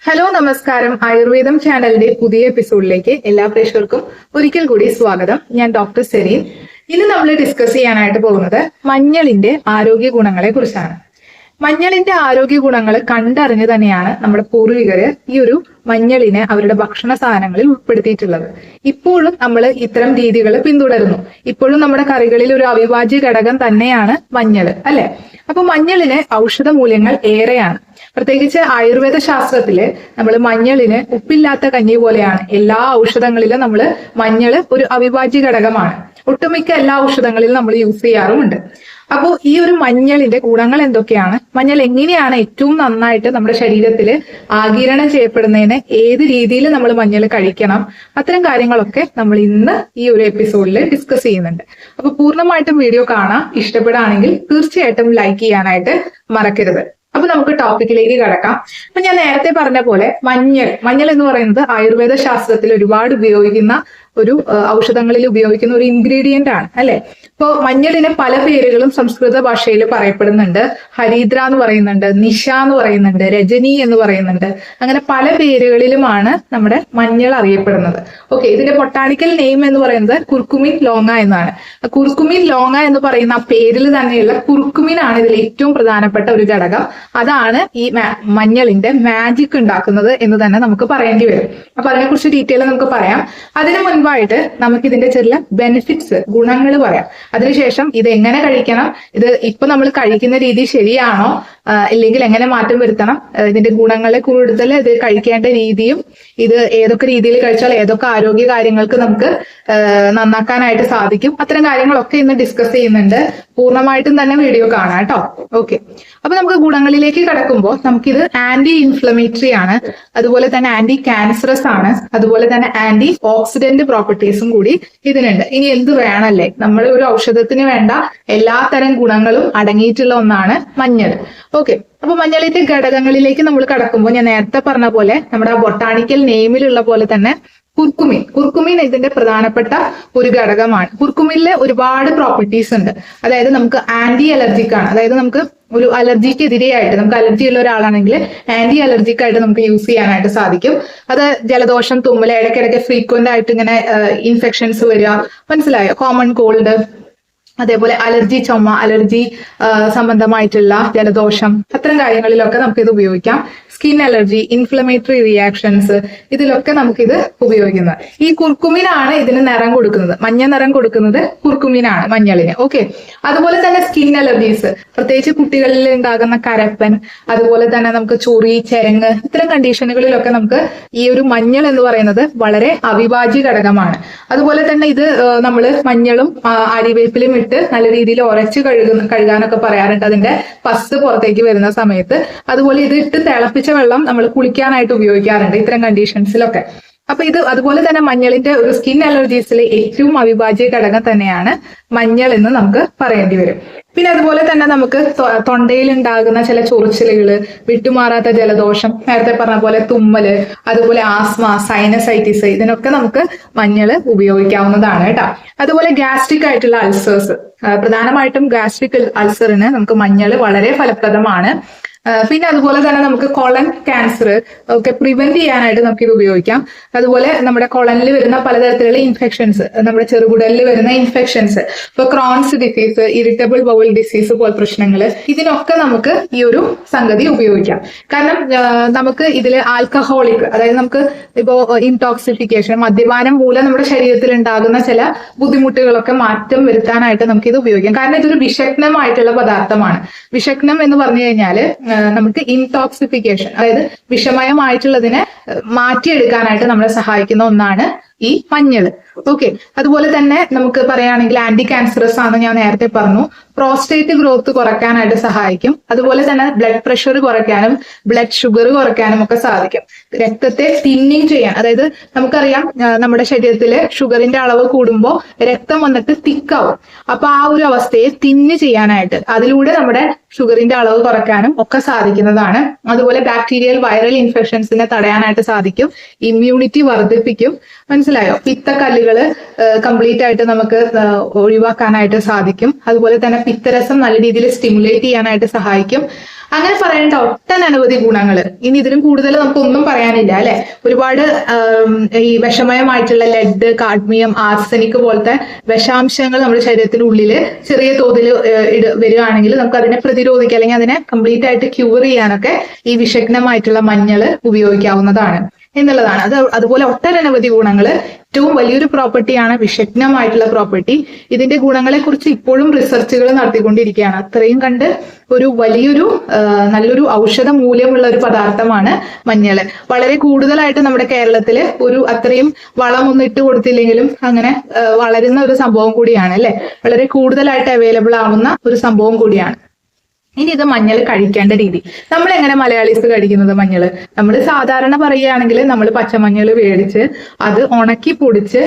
Hello നമസ്കാരം. ആയുർവേദം ചാനലിന്റെ പുതിയ എപ്പിസോഡിലേക്ക് എല്ലാ പ്രേക്ഷകർക്കും ഒരിക്കൽ കൂടി സ്വാഗതം. ഞാൻ ഡോക്ടർ സെരീൻ. ഇന്ന് നമ്മൾ ഡിസ്കസ് ചെയ്യാനായിട്ട് പോകുന്നത് മഞ്ഞളിന്റെ ആരോഗ്യ ഗുണങ്ങളെ കുറിച്ചാണ്. മഞ്ഞളിന്റെ ആരോഗ്യ ഗുണങ്ങൾ കണ്ടറിഞ്ഞ് തന്നെയാണ് നമ്മുടെ പൂർവികര് ഈ ഒരു മഞ്ഞളിനെ അവരുടെ ഭക്ഷണ സാധനങ്ങളിൽ ഉൾപ്പെടുത്തിയിട്ടുള്ളത്. ഇപ്പോഴും നമ്മൾ ഇത്തരം രീതികൾ പിന്തുടരുന്നു. ഇപ്പോഴും നമ്മുടെ കറികളിൽ ഒരു അവിഭാജ്യ ഘടകം തന്നെയാണ് മഞ്ഞൾ, അല്ലെ? അപ്പൊ മഞ്ഞളിന് ഔഷധ മൂല്യങ്ങൾ ഏറെയാണ്. പ്രത്യേകിച്ച് ആയുർവേദ ശാസ്ത്രത്തില് നമ്മൾ മഞ്ഞളിന് ഉപ്പില്ലാത്ത കഞ്ഞി പോലെയാണ്. എല്ലാ ഔഷധങ്ങളിലും നമ്മൾ മഞ്ഞള് ഒരു അവിഭാജ്യ ഘടകമാണ്. ഒട്ടുമിക്ക എല്ലാ ഔഷധങ്ങളിലും നമ്മൾ യൂസ് ചെയ്യാറുമുണ്ട്. അപ്പോൾ ഈ ഒരു മഞ്ഞളിന്റെ ഗുണങ്ങൾ എന്തൊക്കെയാണ്, മഞ്ഞൾ എങ്ങനെയാണ് ഏറ്റവും നന്നായിട്ട് നമ്മുടെ ശരീരത്തിൽ ആഗിരണം ചെയ്യപ്പെടുന്നതിന് ഏത് രീതിയിൽ നമ്മൾ മഞ്ഞൾ കഴിക്കണം, അത്തരം കാര്യങ്ങളൊക്കെ നമ്മൾ ഇന്ന് ഈ ഒരു എപ്പിസോഡിൽ ഡിസ്കസ് ചെയ്യുന്നുണ്ട്. അപ്പൊ പൂർണ്ണമായിട്ടും വീഡിയോ കാണാം. ഇഷ്ടപ്പെടുകയാണെങ്കിൽ തീർച്ചയായിട്ടും ലൈക്ക് ചെയ്യാനായിട്ട് മറക്കരുത്. അപ്പൊ നമുക്ക് ടോപ്പിക്കിലേക്ക് കടക്കാം. അപ്പൊ ഞാൻ നേരത്തെ പറഞ്ഞ പോലെ മഞ്ഞൾ എന്ന് പറയുന്നത് ആയുർവേദ ശാസ്ത്രത്തിൽ ഒരുപാട് ഉപയോഗിക്കുന്ന ഒരു ഔഷധങ്ങളിൽ ഉപയോഗിക്കുന്ന ഒരു ഇൻഗ്രീഡിയന്റ് ആണ്, അല്ലെ? ഇപ്പോ മഞ്ഞളിന് പല പേരുകളും സംസ്കൃത ഭാഷയിൽ പറയപ്പെടുന്നുണ്ട്. ഹരിദ്ര എന്ന് പറയുന്നുണ്ട്, നിശ എന്ന് പറയുന്നുണ്ട്, രജനി എന്ന് പറയുന്നുണ്ട്. അങ്ങനെ പല പേരുകളിലുമാണ് നമ്മുടെ മഞ്ഞൾ അറിയപ്പെടുന്നത്. ഓക്കെ, ഇതിന്റെ ബൊട്ടാണിക്കൽ നെയിം എന്ന് പറയുന്നത് കുർക്കുമിൻ ലോങ്ങ എന്നാണ്. കുർക്കുമിൻ ലോങ്ങ എന്ന് പറയുന്ന ആ പേരിൽ തന്നെയുള്ള കുർക്കുമിൻ ആണ് ഇതിൽ ഏറ്റവും പ്രധാനപ്പെട്ട ഒരു ഘടകം. അതാണ് ഈ മഞ്ഞളിന്റെ മാജിക് ഉണ്ടാക്കുന്നത് എന്ന് തന്നെ നമുക്ക് പറയേണ്ടി വരും. അപ്പൊ അതിനെക്കുറിച്ച് ഡീറ്റെയിൽ നമുക്ക് പറയാം. അതിനു മുൻപായിട്ട് നമുക്ക് ഇതിന്റെ ചെറിയ ബെനിഫിറ്റ്സ്, ഗുണങ്ങൾ പറയാം. അതിനുശേഷം ഇത് എങ്ങനെ കഴിക്കണം, ഇത് ഇപ്പൊ നമ്മൾ കഴിക്കുന്ന രീതി ശരിയാണോ, ഇല്ലെങ്കിൽ എങ്ങനെ മാറ്റം വരുത്തണം, ഇതിന്റെ ഗുണങ്ങളെ കൂടുതൽ ഇത് കഴിക്കേണ്ട രീതിയും, ഇത് ഏതൊക്കെ രീതിയിൽ കഴിച്ചാൽ ഏതൊക്കെ ആരോഗ്യ കാര്യങ്ങൾക്ക് നമുക്ക് നന്നാക്കാനായിട്ട് സാധിക്കും, അത്തരം കാര്യങ്ങളൊക്കെ ഇന്ന് ഡിസ്കസ് ചെയ്യുന്നുണ്ട്. പൂർണ്ണമായിട്ടും തന്നെ വീഡിയോ കാണാം കേട്ടോ. ഓക്കെ, അപ്പൊ നമുക്ക് ഗുണങ്ങളിലേക്ക് കടക്കുമ്പോൾ നമുക്കിത് ആന്റി ഇൻഫ്ലമേറ്ററി ആണ്, അതുപോലെ തന്നെ ആന്റി ക്യാൻസറസ് ആണ്, അതുപോലെ തന്നെ ആന്റി ഓക്സിഡന്റ് പ്രോപ്പർട്ടീസും കൂടി ഇതിനുണ്ട്. ഇനി എന്ത് വേണമല്ലേ, നമ്മൾ ഒരു ഔഷധത്തിന് വേണ്ട എല്ലാ തരം ഗുണങ്ങളും അടങ്ങിയിട്ടുള്ള ഒന്നാണ് മഞ്ഞൾ. ഓക്കെ, അപ്പൊ മഞ്ഞളിന്റെ ഘടകങ്ങളിലേക്ക് നമ്മൾ കടക്കുമ്പോൾ ഞാൻ നേരത്തെ പറഞ്ഞ പോലെ നമ്മുടെ ആ ബൊട്ടാണിക്കൽ നെയിമിലുള്ള പോലെ തന്നെ കുർക്കുമിൻ ഇതിന്റെ പ്രധാനപ്പെട്ട ഒരു ഘടകമാണ്. കുർക്കുമിനില് ഒരുപാട് പ്രോപ്പർട്ടീസ് ഉണ്ട്. അതായത് നമുക്ക് ആന്റി അലർജിക് ആണ്. അതായത് നമുക്ക് ഒരു അലർജിക്ക് എതിരെയായിട്ട്, നമുക്ക് അലർജി ഉള്ള ഒരാളാണെങ്കിൽ ആന്റി അലർജിക് ആയിട്ട് നമുക്ക് യൂസ് ചെയ്യാനായിട്ട് സാധിക്കും. അത് ജലദോഷം, തുമ്മൽ, ഇടയ്ക്കിടയ്ക്ക് ഫ്രീക്വന്റ് ആയിട്ട് ഇങ്ങനെ ഇൻഫെക്ഷൻസ് വരിക, മനസ്സിലായോ, കോമൺ കോൾഡ്, അതേപോലെ അലർജി, ചുമ, അലർജി സംബന്ധമായിട്ടുള്ള ജലദോഷം, അത്തരം കാര്യങ്ങളിലൊക്കെ നമുക്കിത് ഉപയോഗിക്കാം. സ്കിൻ അലർജി, ഇൻഫ്ലമേറ്ററി റിയാക്ഷൻസ്, ഇതിലൊക്കെ നമുക്കിത് ഉപയോഗിക്കുന്നത്. ഈ കുർക്കുമിനാണ് ഇതിന് നിറം കൊടുക്കുന്നത്. മഞ്ഞ നിറം കൊടുക്കുന്നത് കുർക്കുമിനാണ് മഞ്ഞളിന്. ഓക്കെ, അതുപോലെ തന്നെ സ്കിൻ അലർജീസ്, പ്രത്യേകിച്ച് കുട്ടികളിൽ ഉണ്ടാകുന്ന കരപ്പൻ, അതുപോലെ തന്നെ നമുക്ക് ചൊറി, ചെരങ്ങ്, ഇത്തരം കണ്ടീഷനുകളിലൊക്കെ നമുക്ക് ഈ ഒരു മഞ്ഞൾ എന്ന് പറയുന്നത് വളരെ അവിഭാജ്യ ഘടകമാണ്. അതുപോലെ തന്നെ ഇത് നമ്മൾ മഞ്ഞളും അരിവേപ്പിലും ഇട്ട് നല്ല രീതിയിൽ ഉരച്ച് കഴുകാനൊക്കെ പറയാറുണ്ട്, അതിന്റെ പസ് പുറത്തേക്ക് വരുന്ന സമയത്ത്. അതുപോലെ ഇത് ഇട്ട് തിളപ്പിച്ച വെള്ളം നമ്മൾ കുളിക്കാനായിട്ട് ഉപയോഗിക്കാറുണ്ട് ഇത്തരം കണ്ടീഷൻസിലൊക്കെ. അപ്പൊ ഇത് അതുപോലെ തന്നെ മഞ്ഞളിന്റെ ഒരു സ്കിൻ അലർജീസിലെ ഏറ്റവും അവിഭാജ്യ ഘടകം തന്നെയാണ് മഞ്ഞൾ എന്ന് നമുക്ക് പറയേണ്ടി വരും. പിന്നെ അതുപോലെ തന്നെ നമുക്ക് തൊണ്ടയിൽ ഉണ്ടാകുന്ന ചില ചൊറിച്ചിലുകള്, വിട്ടുമാറാത്ത ജലദോഷം, നേരത്തെ പറഞ്ഞ പോലെ തുമ്മല്, അതുപോലെ ആസ്മ, സൈനസൈറ്റിസ്, ഇതിനൊക്കെ നമുക്ക് മഞ്ഞൾ ഉപയോഗിക്കാവുന്നതാണ് കേട്ടോ. അതുപോലെ ഗ്യാസ്ട്രിക് ആയിട്ടുള്ള അൾസേഴ്സ്, പ്രധാനമായിട്ടും ഗ്യാസ്ട്രിക് അൾസറിന് നമുക്ക് മഞ്ഞൾ വളരെ ഫലപ്രദമാണ്. പിന്നെ അതുപോലെ തന്നെ നമുക്ക് കൊളൻ ക്യാൻസർ ഒക്കെ പ്രിവെന്റ് ചെയ്യാനായിട്ട് നമുക്ക് ഇത് ഉപയോഗിക്കാം. അതുപോലെ നമ്മുടെ കൊളനിൽ വരുന്ന പലതരത്തിലുള്ള ഇൻഫെക്ഷൻസ്, നമ്മുടെ ചെറുകുടലിൽ വരുന്ന ഇൻഫെക്ഷൻസ്, ഇപ്പൊ Crohn's disease, irritable bowl disease പോലെ പ്രശ്നങ്ങൾ, ഇതിനൊക്കെ നമുക്ക് ഈ ഒരു സംഗതി ഉപയോഗിക്കാം. കാരണം നമുക്ക് ഇതിൽ ആൽക്കഹോളിക്, അതായത് നമുക്ക് ഇപ്പോ ഇൻടോക്സിഫിക്കേഷൻ, മദ്യപാനം മൂലം നമ്മുടെ ശരീരത്തിൽ ഉണ്ടാകുന്ന ചില ബുദ്ധിമുട്ടുകളൊക്കെ മാറ്റം വരുത്താനായിട്ട് നമുക്ക് ഇത് ഉപയോഗിക്കാം. കാരണം ഇതൊരു വിഷഗ്നമായിട്ടുള്ള പദാർത്ഥമാണ്. വിഷഗ്നം എന്ന് പറഞ്ഞു കഴിഞ്ഞാൽ നമുക്ക് ഇൻടോക്സിഫിക്കേഷൻ, അതായത് വിഷമയമായിട്ടുള്ളതിനെ മാറ്റിയെടുക്കാനായിട്ട് നമ്മളെ സഹായിക്കുന്ന ഒന്നാണ് ഈ മഞ്ഞൾ. ഓക്കെ, അതുപോലെ തന്നെ നമുക്ക് പറയുകയാണെങ്കിൽ ആന്റി ക്യാൻസറസ് ആണ്, ഞാൻ നേരത്തെ പറഞ്ഞു. പ്രോസ്റ്റേറ്റ് ഗ്രോത്ത് കുറയ്ക്കാനായിട്ട് സഹായിക്കും. അതുപോലെ തന്നെ ബ്ലഡ് പ്രഷർ കുറയ്ക്കാനും ബ്ലഡ് ഷുഗർ കുറയ്ക്കാനും ഒക്കെ സാധിക്കും. രക്തത്തെ തിന്നിങ് ചെയ്യാൻ, അതായത് നമുക്കറിയാം നമ്മുടെ ശരീരത്തില് ഷുഗറിന്റെ അളവ് കൂടുമ്പോൾ രക്തം വന്നിട്ട് തിക്കാവും. അപ്പൊ ആ ഒരു അവസ്ഥയെ തിന്ന് ചെയ്യാനായിട്ട്, അതിലൂടെ നമ്മുടെ ഷുഗറിന്റെ അളവ് കുറയ്ക്കാനും ഒക്കെ സാധിക്കുന്നതാണ്. അതുപോലെ ബാക്ടീരിയൽ വൈറൽ ഇൻഫെക്ഷൻസിനെ തടയാനായിട്ട് സാധിക്കും. ഇമ്മ്യൂണിറ്റി വർദ്ധിപ്പിക്കും. മനസ്സിലായോ? പിത്തക്കല്ലുകൾ കംപ്ലീറ്റ് ആയിട്ട് നമുക്ക് ഒഴിവാക്കാനായിട്ട് സാധിക്കും. അതുപോലെ തന്നെ പിത്തരസം നല്ല രീതിയിൽ സ്റ്റിമുലേറ്റ് ചെയ്യാനായിട്ട് സഹായിക്കും. അങ്ങനെ പറയേണ്ട ഒട്ടനവധി ഗുണങ്ങൾ. ഇനി ഇതിലും കൂടുതൽ നമുക്കൊന്നും പറയാനില്ല അല്ലെ. ഒരുപാട് ഈ വിഷമയമായിട്ടുള്ള ലെഡ്, കാഡ്മിയം, ആർസനിക് പോലത്തെ വിഷാംശങ്ങൾ നമ്മുടെ ശരീരത്തിനുള്ളിൽ ചെറിയ തോതിൽ വരികയാണെങ്കിൽ നമുക്ക് അതിനെ പ്രതിരോധിക്കാം, അല്ലെങ്കിൽ അതിനെ കംപ്ലീറ്റ് ആയിട്ട് ക്യൂർ ചെയ്യാനൊക്കെ ഈ വിഷഗ്നമായിട്ടുള്ള മഞ്ഞൾ ഉപയോഗിക്കാവുന്നതാണ് എന്നുള്ളതാണ്. അതുപോലെ ഒട്ടനവധി ഗുണങ്ങൾ. ഏറ്റവും വലിയൊരു പ്രോപ്പർട്ടിയാണ് വിഷഗ്നമായിട്ടുള്ള പ്രോപ്പർട്ടി. ഇതിന്റെ ഗുണങ്ങളെ കുറിച്ച് ഇപ്പോഴും റിസർച്ചുകൾ നടത്തിക്കൊണ്ടിരിക്കുകയാണ്. അത്രയും കണ്ട് ഒരു വലിയൊരു നല്ലൊരു ഔഷധ മൂല്യമുള്ള ഒരു പദാർത്ഥമാണ് മഞ്ഞൾ. വളരെ കൂടുതലായിട്ട് നമ്മുടെ കേരളത്തിൽ ഒരു അത്രയും വളമൊന്നും ഇട്ട് കൊടുത്തില്ലെങ്കിലും അങ്ങനെ വളരുന്ന ഒരു സംഭവം കൂടിയാണ് അല്ലെ. വളരെ കൂടുതലായിട്ട് അവൈലബിൾ ആവുന്ന ഒരു സംഭവം കൂടിയാണ്. ഇനി ഇത് മഞ്ഞൾ കഴിക്കേണ്ട രീതി. നമ്മൾ എങ്ങനെ മലയാളീസ് കഴിക്കുന്നത് മഞ്ഞൾ? നമ്മൾ സാധാരണ പറയുകയാണെങ്കിൽ നമ്മൾ പച്ചമഞ്ഞൾ മേടിച്ച് അത് ഉണക്കി പൊടിച്ച്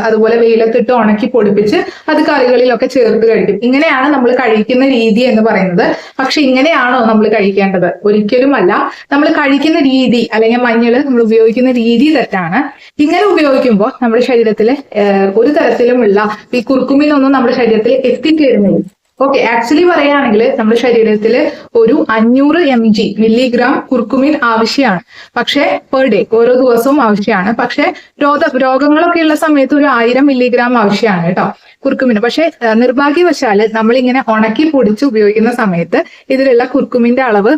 അതുപോലെ വെയിലത്തിട്ട് ഉണക്കി പൊടിപ്പിച്ച് അത് കറികളിലൊക്കെ ചേർത്ത് കഴിക്കും. ഇങ്ങനെയാണ് നമ്മൾ കഴിക്കുന്ന രീതി എന്ന് പറയുന്നത്. പക്ഷെ ഇങ്ങനെയാണോ നമ്മൾ കഴിക്കേണ്ടത്? ഒരിക്കലുമല്ല. നമ്മൾ കഴിക്കുന്ന രീതി അല്ലെങ്കിൽ മഞ്ഞൾ നമ്മൾ ഉപയോഗിക്കുന്ന രീതി തെറ്റാണ്. ഇങ്ങനെ ഉപയോഗിക്കുമ്പോൾ നമ്മുടെ ശരീരത്തിൽ ഒരു തരത്തിലുമുള്ള ഈ കുർക്കുമിനൊന്നും നമ്മുടെ ശരീരത്തിൽ എത്തിച്ചേരുന്നില്ല. ഓക്കെ, ആക്ച്വലി പറയുകയാണെങ്കിൽ നമ്മുടെ ശരീരത്തിൽ ഒരു 500 mg മില്ലിഗ്രാം കുർക്കുമിൻ ആവശ്യമാണ്. പക്ഷെ പെർ ഡേ ഓരോ ദിവസവും ആവശ്യമാണ്. പക്ഷെ രോഗങ്ങളൊക്കെ ഉള്ള സമയത്ത് ഒരു 1000 മില്ലിഗ്രാം ആവശ്യമാണ് കേട്ടോ കുർക്കുമിന്. പക്ഷെ നിർഭാഗ്യവശാല് നമ്മളിങ്ങനെ ഉണക്കി പൊടിച്ച് ഉപയോഗിക്കുന്ന സമയത്ത് ഇതിലുള്ള കുർക്കുമിന്റെ അളവ്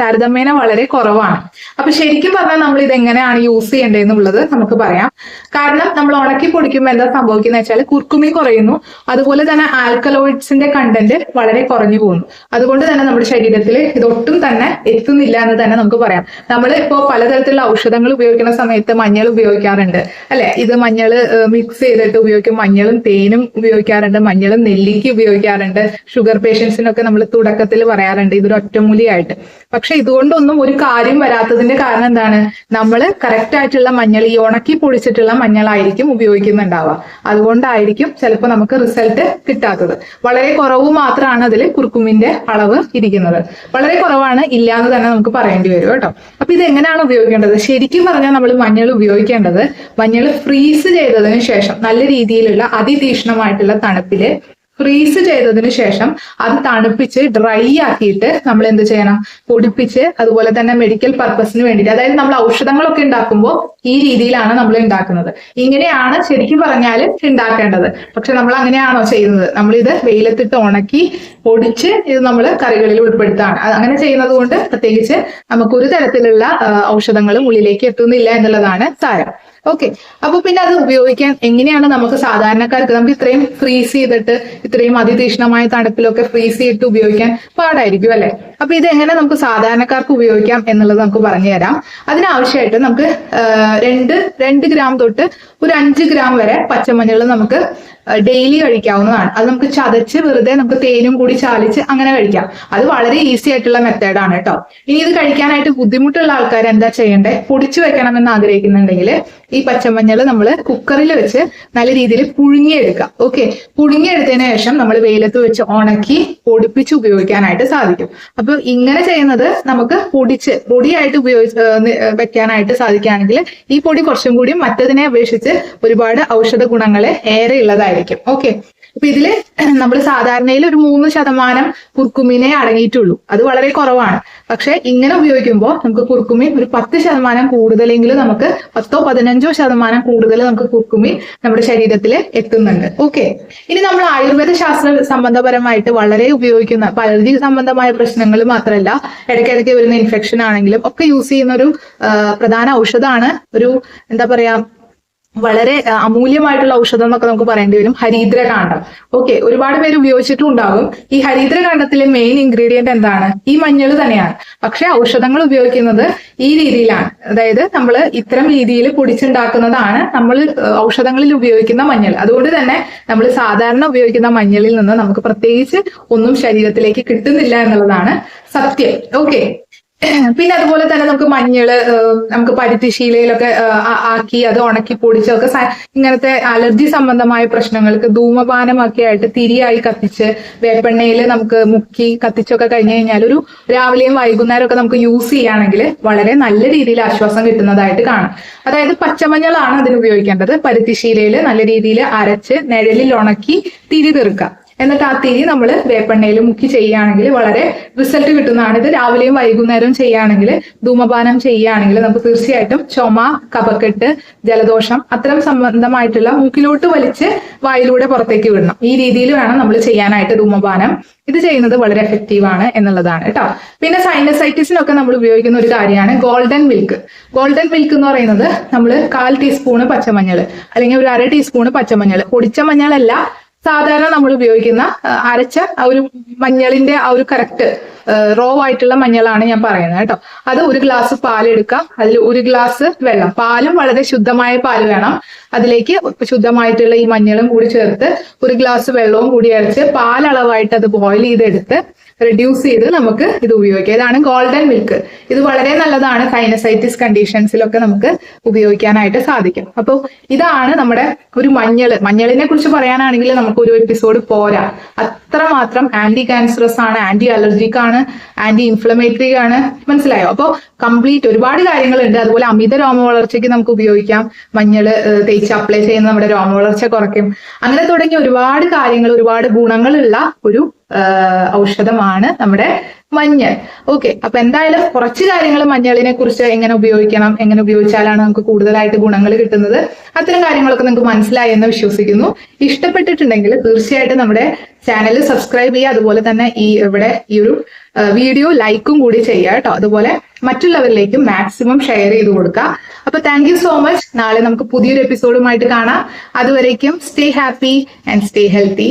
താരതമ്യേന വളരെ കുറവാണ്. അപ്പൊ ശരിക്കും പറഞ്ഞാൽ നമ്മൾ ഇത് എങ്ങനെയാണ് യൂസ് ചെയ്യേണ്ടതെന്നുള്ളത് നമുക്ക് പറയാം. കാരണം നമ്മൾ ഉണക്കി പൊടിക്കുമ്പോൾ എന്താ സംഭവിക്കുന്നത് വെച്ചാൽ കുർക്കുമിൻ കുറയുന്നു, അതുപോലെ തന്നെ ആൽക്കലോയിഡ്സിന്റെ കണ്ടന്റ് വളരെ കുറഞ്ഞു പോകുന്നു. അതുകൊണ്ട് തന്നെ നമ്മുടെ ശരീരത്തിൽ ഇതൊട്ടും തന്നെ എത്തുന്നില്ല എന്ന് തന്നെ നമുക്ക് പറയാം. നമ്മൾ ഇപ്പോൾ പലതരത്തിലുള്ള ഔഷധങ്ങൾ ഉപയോഗിക്കുന്ന സമയത്ത് മഞ്ഞൾ ഉപയോഗിക്കാറുണ്ട് അല്ലെ. ഇത് മഞ്ഞൾ മിക്സ് ചെയ്തിട്ട് ഉപയോഗിക്കും. മഞ്ഞളും തേനും ഉപയോഗിക്കാറുണ്ട്, മഞ്ഞളും നെല്ലിക്ക ഉപയോഗിക്കാറുണ്ട്. ഷുഗർ പേഷ്യൻസിനൊക്കെ നമ്മൾ തുടക്കത്തിൽ പറയാറുണ്ട് ഇതൊരു ഒറ്റമൂലിയായിട്ട്. പക്ഷെ ഇതുകൊണ്ടൊന്നും ഒരു കാര്യം വരാത്തതിന്റെ കാരണം എന്താണ്? നമ്മൾ കറക്റ്റ് ആയിട്ടുള്ള മഞ്ഞൾ, ഈ ഉണക്കി പൊടിച്ചിട്ടുള്ള മഞ്ഞളായിരിക്കും ഉപയോഗിക്കുന്നുണ്ടാവുക. അതുകൊണ്ടായിരിക്കും ചിലപ്പോൾ നമുക്ക് റിസൾട്ട് കിട്ടാത്തത്. വളരെ കുറവ് മാത്രമാണ് അതിൽ കുർക്കുമിന്റെ അളവ് ഇരിക്കുന്നത്. വളരെ കുറവാണ്, ഇല്ലാന്ന് തന്നെ നമുക്ക് പറയേണ്ടി വരും കേട്ടോ. അപ്പൊ ഇത് എങ്ങനെയാണ് ഉപയോഗിക്കേണ്ടത്? ശരിക്കും പറഞ്ഞാൽ നമ്മൾ മഞ്ഞൾ ഉപയോഗിക്കേണ്ടത് മഞ്ഞൾ ഫ്രീസ് ചെയ്തതിനു ശേഷം നല്ല രീതിയിലുള്ള അതിതീക്ഷ്ണമായിട്ടുള്ള തണുപ്പില് ഫ്രീസ് ചെയ്തതിനു ശേഷം അത് തണുപ്പിച്ച് ഡ്രൈ ആക്കിയിട്ട് നമ്മൾ എന്ത് ചെയ്യണം? പൊടിപ്പിച്ച് അതുപോലെ തന്നെ മെഡിക്കൽ പർപ്പസിന് വേണ്ടിയിട്ട്, അതായത് നമ്മൾ ഔഷധങ്ങളൊക്കെ ഉണ്ടാക്കുമ്പോൾ ഈ രീതിയിലാണ് നമ്മൾ ഉണ്ടാക്കുന്നത്. ഇങ്ങനെയാണ് ശരിക്കും പറഞ്ഞാൽ ഉണ്ടാക്കേണ്ടത്. പക്ഷെ നമ്മൾ അങ്ങനെയാണോ ചെയ്യുന്നത്? നമ്മളിത് വെയിലത്തിട്ട് ഉണക്കി പൊടിച്ച് ഇത് നമ്മൾ കറികളിൽ ഉൾപ്പെടുത്താണ്. അങ്ങനെ ചെയ്യുന്നത് കൊണ്ട് പ്രത്യേകിച്ച് നമുക്കൊരു തരത്തിലുള്ള ഔഷധങ്ങളും ഉള്ളിലേക്ക് എത്തുന്നില്ല എന്നുള്ളതാണ് സാരം. ഓക്കെ, അപ്പൊ പിന്നെ അത് ഉപയോഗിക്കാൻ എങ്ങനെയാണ് നമുക്ക് സാധാരണക്കാർക്ക്? നമുക്ക് ഇത്രയും ഫ്രീസ് ചെയ്തിട്ട് ഇത്രയും അതിതീക്ഷ്ണമായ തണുപ്പിലൊക്കെ ഫ്രീസ് ചെയ്തിട്ട് ഉപയോഗിക്കാൻ പാടായിരിക്കും അല്ലെ. അപ്പൊ ഇത് എങ്ങനെ നമുക്ക് സാധാരണക്കാർക്ക് ഉപയോഗിക്കാം എന്നുള്ളത് നമുക്ക് പറഞ്ഞു തരാം. അതിനാവശ്യമായിട്ട് നമുക്ക് 2 ഗ്രാം തൊട്ട് ഒരു 5 ഗ്രാം വരെ പച്ചമഞ്ഞൾ നമുക്ക് ഡെയിലി കഴിക്കാവുന്നതാണ്. അത് നമുക്ക് ചതച്ച് വെറുതെ നമുക്ക് തേനും കൂടി ചാലിച്ച് അങ്ങനെ കഴിക്കാം. അത് വളരെ ഈസി ആയിട്ടുള്ള മെത്തേഡാണ് കേട്ടോ. ഇനി ഇത് കഴിക്കാനായിട്ട് ബുദ്ധിമുട്ടുള്ള ആൾക്കാർ എന്താ ചെയ്യണ്ടേ? പൊടിച്ചു വെക്കണമെന്ന് ആഗ്രഹിക്കുന്നുണ്ടെങ്കിൽ ഈ പച്ചമഞ്ഞൾ നമ്മൾ കുക്കറിൽ വെച്ച് നല്ല രീതിയിൽ പുഴുങ്ങിയെടുക്കാം. ഓക്കെ, പുഴുങ്ങിയെടുത്തതിന് ശേഷം നമ്മൾ വെയിലത്ത് വെച്ച് ഉണക്കി പൊടിപ്പിച്ച് ഉപയോഗിക്കാനായിട്ട് സാധിക്കും. അപ്പൊ ഇങ്ങനെ ചെയ്യുന്നത് നമുക്ക് പൊടിയായിട്ട് വെക്കാനായിട്ട് സാധിക്കുകയാണെങ്കിൽ ഈ പൊടി കുറച്ചും കൂടി മറ്റതിനെ അപേക്ഷിച്ച് ഒരുപാട് ഔഷധ ഗുണങ്ങളെ ഏറെ ഉള്ളതായിരിക്കും. ഓക്കെ, അപ്പൊ ഇതില് നമ്മൾ സാധാരണയിൽ ഒരു 3% കുർക്കുമിനെ അടങ്ങിയിട്ടുള്ളൂ. അത് വളരെ കുറവാണ്. പക്ഷെ ഇങ്ങനെ ഉപയോഗിക്കുമ്പോൾ നമുക്ക് കുർക്കുമിൻ ഒരു 10% കൂടുതലെങ്കിലും നമുക്ക് 10-15% കൂടുതൽ നമുക്ക് കുർക്കുമിൻ നമ്മുടെ ശരീരത്തിൽ എത്തുന്നുണ്ട്. ഓക്കെ, ഇനി നമ്മൾ ആയുർവേദ ശാസ്ത്ര സംബന്ധപരമായിട്ട് വളരെ ഉപയോഗിക്കുന്ന പലതി സംബന്ധമായ പ്രശ്നങ്ങൾ മാത്രമല്ല, ഇടയ്ക്കിടയ്ക്ക് വരുന്ന ഇൻഫെക്ഷൻ ആണെങ്കിലും ഒക്കെ യൂസ് ചെയ്യുന്ന ഒരു പ്രധാന ഔഷധമാണ് ഒരു എന്താ പറയാ വളരെ അമൂല്യമായിട്ടുള്ള ഔഷധം എന്നൊക്കെ നമുക്ക് പറയേണ്ടി വരും, ഹരിദ്രകാണ്ഡം. ഓക്കെ, ഒരുപാട് പേര് ഉപയോഗിച്ചിട്ടും ഉണ്ടാകും. ഈ ഹരിദ്രകാണ്ഡത്തിലെ മെയിൻ ഇൻഗ്രീഡിയന്റ് എന്താണ്? ഈ മഞ്ഞൾ തന്നെയാണ്. പക്ഷെ ഔഷധങ്ങൾ ഉപയോഗിക്കുന്നത് ഈ രീതിയിലാണ്. അതായത് നമ്മൾ ഇത്തരം രീതിയിൽ പൊടിച്ചുണ്ടാക്കുന്നതാണ് നമ്മൾ ഔഷധങ്ങളിൽ ഉപയോഗിക്കുന്ന മഞ്ഞൾ. അതുകൊണ്ട് തന്നെ നമ്മൾ സാധാരണ ഉപയോഗിക്കുന്ന മഞ്ഞളിൽ നിന്ന് നമുക്ക് പ്രത്യേകിച്ച് ഒന്നും ശരീരത്തിലേക്ക് കിട്ടുന്നില്ല എന്നുള്ളതാണ് സത്യം. ഓക്കെ, പിന്നെ അതുപോലെ തന്നെ നമുക്ക് മഞ്ഞള് നമുക്ക് പരുത്തിശീലയിലൊക്കെ ആക്കി അത് ഉണക്കി പൊടിച്ചൊക്കെ ഇങ്ങനത്തെ അലർജി സംബന്ധമായ പ്രശ്നങ്ങൾക്ക് ധൂമപാനമൊക്കെ ആയിട്ട് തിരിയായി കത്തിച്ച് വേപ്പെണ്ണയിൽ നമുക്ക് മുക്കി കത്തിച്ചൊക്കെ കഴിഞ്ഞു കഴിഞ്ഞാൽ ഒരു രാവിലെയും വൈകുന്നേരം ഒക്കെ നമുക്ക് യൂസ് ചെയ്യുകയാണെങ്കിൽ വളരെ നല്ല രീതിയിൽ ആശ്വാസം കിട്ടുന്നതായിട്ട് കാണാം. അതായത് പച്ചമഞ്ഞളാണ് അതിന് ഉപയോഗിക്കേണ്ടത്. പരുത്തിശീലയിൽ നല്ല രീതിയിൽ അരച്ച് നിഴലിൽ ഉണക്കി തിരി തീർക്കുക. എന്നിട്ട് ആ തിരി നമ്മൾ വേപ്പെണ്ണയിൽ മുക്കി ചെയ്യുകയാണെങ്കിൽ വളരെ റിസൾട്ട് കിട്ടുന്നതാണ്. ഇത് രാവിലെയും വൈകുന്നേരവും ചെയ്യുകയാണെങ്കിൽ, ധൂമപാനം ചെയ്യുകയാണെങ്കിൽ നമുക്ക് തീർച്ചയായിട്ടും ചുമ, കഫക്കെട്ട്, ജലദോഷം അത്തരം സംബന്ധമായിട്ടുള്ള മൂക്കിലോട്ട് വലിച്ച് വായിലൂടെ പുറത്തേക്ക് വിടണം. ഈ രീതിയിൽ വേണം നമ്മൾ ചെയ്യാനായിട്ട് ധൂമപാനം. ഇത് ചെയ്യുന്നത് വളരെ എഫക്റ്റീവ് ആണ് എന്നുള്ളതാണ് കേട്ടോ. പിന്നെ സൈനസൈറ്റിസിനൊക്കെ നമ്മൾ ഉപയോഗിക്കുന്ന ഒരു കാര്യമാണ് ഗോൾഡൻ മിൽക്ക്. ഗോൾഡൻ മിൽക്ക് എന്ന് പറയുന്നത് നമ്മൾ 1/4 ടീസ്പൂണ് പച്ചമഞ്ഞൾ അല്ലെങ്കിൽ ഒരു 1/2 ടീസ്പൂണ് പച്ചമഞ്ഞൾ, പൊടിച്ച മഞ്ഞളല്ല, സാധാരണ നമ്മൾ ഉപയോഗിക്കുന്ന അരച്ച ആ ഒരു മഞ്ഞളിന്റെ ആ ഒരു കറക്റ്റ് റോ ആയിട്ടുള്ള മഞ്ഞളാണ് ഞാൻ പറയുന്നത് കേട്ടോ. അത് 1 ഗ്ലാസ് പാലെടുക്കാം, അതിൽ 1 ഗ്ലാസ് വെള്ളം, പാലും വളരെ ശുദ്ധമായ പാല് വേണം. അതിലേക്ക് ശുദ്ധമായിട്ടുള്ള ഈ മഞ്ഞളും കൂടി ചേർത്ത് 1 ഗ്ലാസ് വെള്ളവും കൂടി അരച്ച് പാലളവായിട്ട് അത് ബോയിൽ ചെയ്തെടുത്ത് റെഡ്യൂസ് ചെയ്ത് നമുക്ക് ഇത് ഉപയോഗിക്കാം. ഇതാണ് ഗോൾഡൻ മിൽക്ക്. ഇത് വളരെ നല്ലതാണ്. സൈനസൈറ്റിസ് കണ്ടീഷൻസിലൊക്കെ നമുക്ക് ഉപയോഗിക്കാനായിട്ട് സാധിക്കും. അപ്പോൾ ഇതാണ് നമ്മുടെ ഒരു മഞ്ഞളിനെ കുറിച്ച് പറയാനാണെങ്കിൽ നമുക്ക് ഒരു എപ്പിസോഡ് പോരാ. അത്രമാത്രം ആന്റി ക്യാൻസറസ് ആണ്, ആന്റി അലർജിക് ആണ്, ആന്റി ഇൻഫ്ലമേറ്ററി ആണ്. മനസ്സിലായോ? അപ്പോൾ കംപ്ലീറ്റ് ഒരുപാട് കാര്യങ്ങളുണ്ട്. അതുപോലെ അമിത രോമ വളർച്ചയ്ക്ക് നമുക്ക് ഉപയോഗിക്കാം. മഞ്ഞൾ തേച്ച് അപ്ലൈ ചെയ്യുന്ന നമ്മുടെ രോമ വളർച്ച കുറയ്ക്കും. അങ്ങനെ തുടങ്ങി ഒരുപാട് കാര്യങ്ങൾ, ഒരുപാട് ഗുണങ്ങളുള്ള ഒരു ഔഷധമാണ് നമ്മുടെ മഞ്ഞൾ. ഓക്കെ, അപ്പൊ എന്തായാലും കുറച്ച് കാര്യങ്ങൾ മഞ്ഞളിനെ കുറിച്ച് എങ്ങനെ ഉപയോഗിക്കണം, എങ്ങനെ ഉപയോഗിച്ചാലാണ് നമുക്ക് കൂടുതലായിട്ട് ഗുണങ്ങൾ കിട്ടുന്നത്, അത്തരം കാര്യങ്ങളൊക്കെ നിങ്ങൾക്ക് മനസ്സിലായി എന്ന് വിശ്വസിക്കുന്നു. ഇഷ്ടപ്പെട്ടിട്ടുണ്ടെങ്കിൽ തീർച്ചയായിട്ടും നമ്മുടെ ചാനൽ സബ്സ്ക്രൈബ് ചെയ്യുക. അതുപോലെ തന്നെ ഈ ഒരു വീഡിയോ ലൈക്കും കൂടി ചെയ്യുക കേട്ടോ. അതുപോലെ മറ്റുള്ളവരിലേക്കും മാക്സിമം ഷെയർ ചെയ്ത് കൊടുക്കുക. അപ്പൊ താങ്ക് യു സോ മച്ച്. നാളെ നമുക്ക് പുതിയൊരു എപ്പിസോഡുമായിട്ട് കാണാം. അതുവരേക്കും stay happy and stay healthy.